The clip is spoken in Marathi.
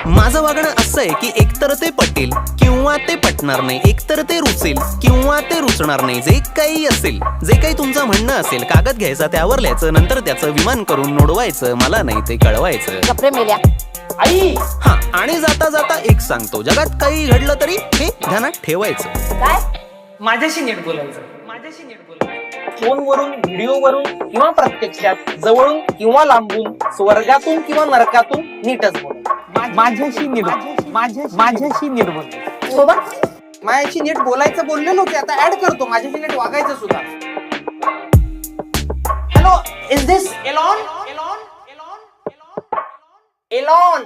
माझं वागणं असं आहे की एकतर ते पटेल किंवा ते पटणार नाही, एकतर ते रुचेल किंवा ते रुचणार नाही. जे काही असेल, जे काही तुमचं म्हणणं असेल, कागद घ्यायचा, त्यावर लिहायचं, नंतर त्याचं विमान करून नोडवायचं, मला नाही ते कळवायचं. कपडे मेल्या आई. हा, आणि जाता जाता एक सांगतो, जगात काही घडलं तरी हे ध्यानात ठेवायचं. काय? माझ्याशी नीट बोलायचं, माझ्याशी नीट बोलायचं. फोनवरून, व्हिडिओवरून किंवा प्रत्यक्षात, जवळून किंवा लांबून, स्वर्गातून किंवा नरकातून नीटच बोल. माझ्याशी नीट, माझ्याशी नीट बोल. सोबत माझ्याशी नीट बोलायचं बोललेलो की आता ऍड करतो माझ्याशी नीट वागायचं सुद्धा. Hello, is this Elon? Elon? Elon? Elon? Elon?